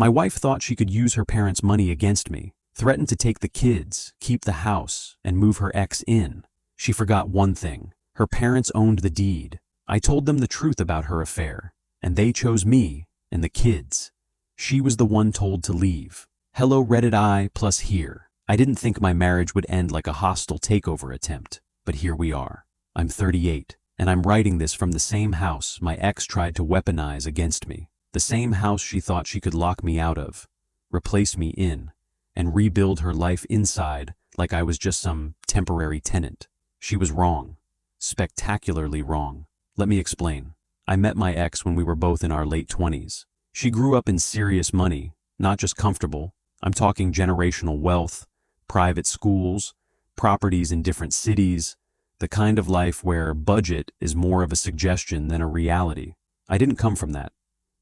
My wife thought she could use her parents' money against me, threatened to take the kids, keep the house, and move her ex in. She forgot one thing. Her parents owned the deed. I told them the truth about her affair, and they chose me and the kids. She was the one told to leave. Hello Reddit I plus here. I didn't think my marriage would end like a hostile takeover attempt, but here we are. I'm 38, and I'm writing this from the same house my ex tried to weaponize against me. The same house she thought she could lock me out of, replace me in, and rebuild her life inside like I was just some temporary tenant. She was wrong. Spectacularly wrong. Let me explain. I met my ex when we were both in our late 20s. She grew up in serious money, not just comfortable. I'm talking generational wealth, private schools, properties in different cities, the kind of life where budget is more of a suggestion than a reality. I didn't come from that.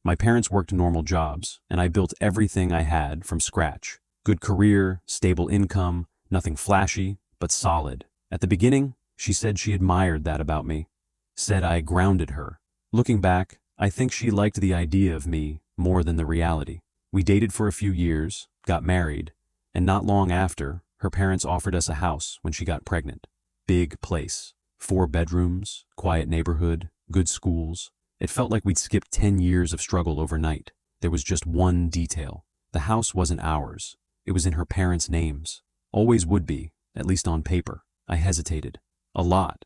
My parents worked normal jobs, and I built everything I had from scratch. Good career, stable income, nothing flashy, but solid. At the beginning, she said she admired that about me, said I grounded her. Looking back, I think she liked the idea of me more than the reality. We dated for a few years, got married, and not long after, her parents offered us a house when she got pregnant. Big place, 4 bedrooms, quiet neighborhood, good schools. It felt like we'd skipped 10 years of struggle overnight. There was just one detail. The house wasn't ours. It was in her parents' names. Always would be, at least on paper. I hesitated. A lot.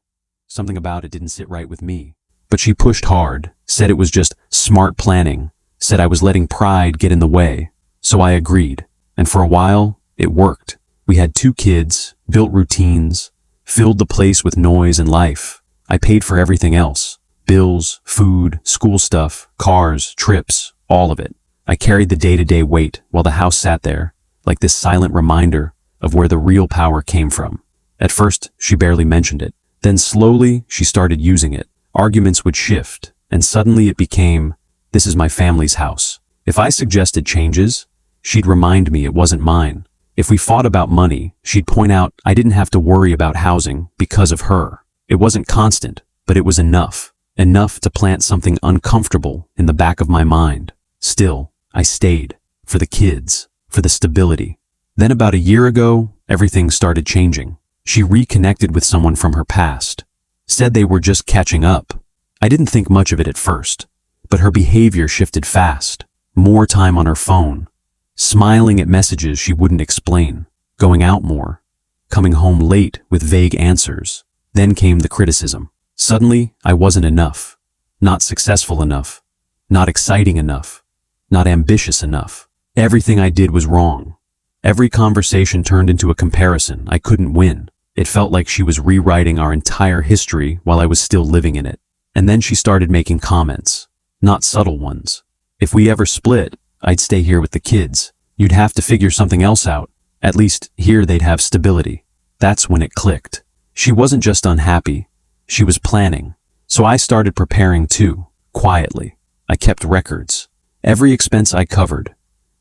Something about it didn't sit right with me. But she pushed hard, said it was just smart planning, said I was letting pride get in the way. So I agreed. And for a while, it worked. We had 2 kids, built routines, filled the place with noise and life. I paid for everything else. Bills, food, school stuff, cars, trips, all of it. I carried the day-to-day weight while the house sat there, like this silent reminder of where the real power came from. At first, she barely mentioned it. Then slowly, she started using it. Arguments would shift, and suddenly it became, this is my family's house. If I suggested changes, she'd remind me it wasn't mine. If we fought about money, she'd point out I didn't have to worry about housing because of her. It wasn't constant, but it was enough. Enough to plant something uncomfortable in the back of my mind. Still, I stayed. For the kids. For the stability. Then about a year ago, everything started changing. She reconnected with someone from her past. Said they were just catching up. I didn't think much of it at first, but her behavior shifted fast. More time on her phone. Smiling at messages she wouldn't explain. Going out more. Coming home late with vague answers. Then came the criticism. Suddenly, I wasn't enough. Not successful enough. Not exciting enough. Not ambitious enough. Everything I did was wrong. Every conversation turned into a comparison I couldn't win. It felt like she was rewriting our entire history while I was still living in it. And then she started making comments. Not subtle ones. If we ever split, I'd stay here with the kids. You'd have to figure something else out. At least here they'd have stability. That's when it clicked. She wasn't just unhappy. She was planning. So I started preparing too, quietly. I kept records. Every expense I covered.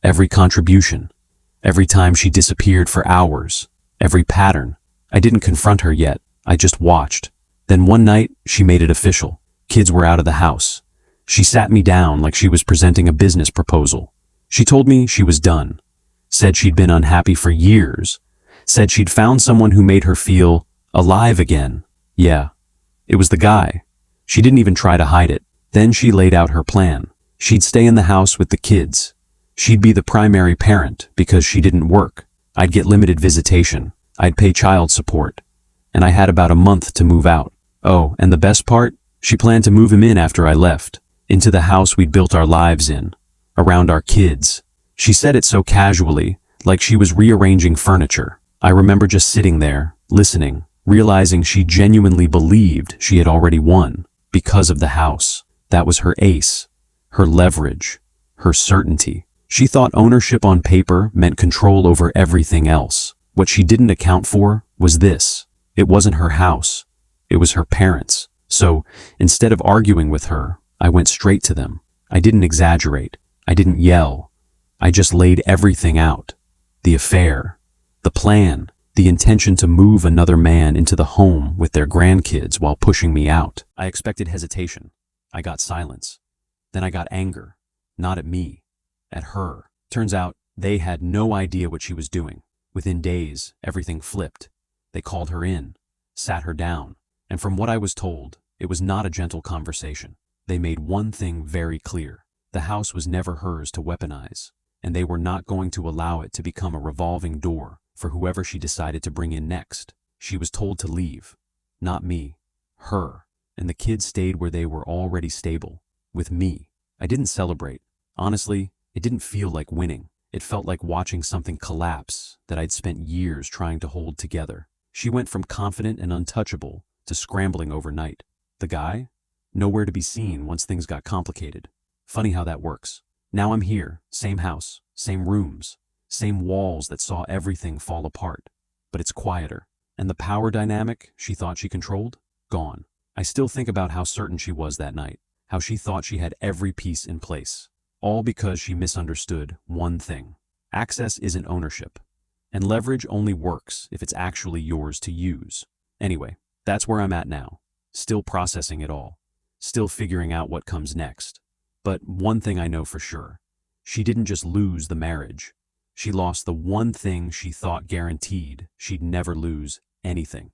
Every contribution. Every time she disappeared for hours. Every pattern. I didn't confront her yet. I just watched. Then one night, she made it official. Kids were out of the house. She sat me down like she was presenting a business proposal. She told me she was done. Said she'd been unhappy for years. Said she'd found someone who made her feel alive again. Yeah. It was the guy. She didn't even try to hide it. Then she laid out her plan. She'd stay in the house with the kids. She'd be the primary parent because she didn't work. I'd get limited visitation. I'd pay child support. And I had about a month to move out. Oh, and the best part? She planned to move him in after I left. Into the house we'd built our lives in. Around our kids. She said it so casually, like she was rearranging furniture. I remember just sitting there, listening, realizing she genuinely believed she had already won because of the house. That was her ace, her leverage, her certainty. She thought ownership on paper meant control over everything else. What she didn't account for was this. It wasn't her house. It was her parents. So, instead of arguing with her, I went straight to them. I didn't exaggerate. I didn't yell. I just laid everything out. The affair, the plan, the intention to move another man into the home with their grandkids while pushing me out. I expected hesitation. I got silence. Then I got anger. Not at me. At her. Turns out, they had no idea what she was doing. Within days, everything flipped. They called her in, sat her down, and from what I was told, it was not a gentle conversation. They made one thing very clear. The house was never hers to weaponize, and they were not going to allow it to become a revolving door for whoever she decided to bring in next. She was told to leave. Not me. Her. And the kids stayed where they were already stable. With me. I didn't celebrate. Honestly, it didn't feel like winning. It felt like watching something collapse that I'd spent years trying to hold together. She went from confident and untouchable to scrambling overnight. The guy? Nowhere to be seen once things got complicated. Funny how that works. Now I'm here, same house, same rooms, same walls that saw everything fall apart. But it's quieter. And the power dynamic she thought she controlled? Gone. I still think about how certain she was that night, how she thought she had every piece in place. All because she misunderstood one thing. Access isn't ownership. And leverage only works if it's actually yours to use. Anyway, that's where I'm at now. Still processing it all. Still figuring out what comes next. But one thing I know for sure. She didn't just lose the marriage. She lost the one thing she thought guaranteed she'd never lose anything.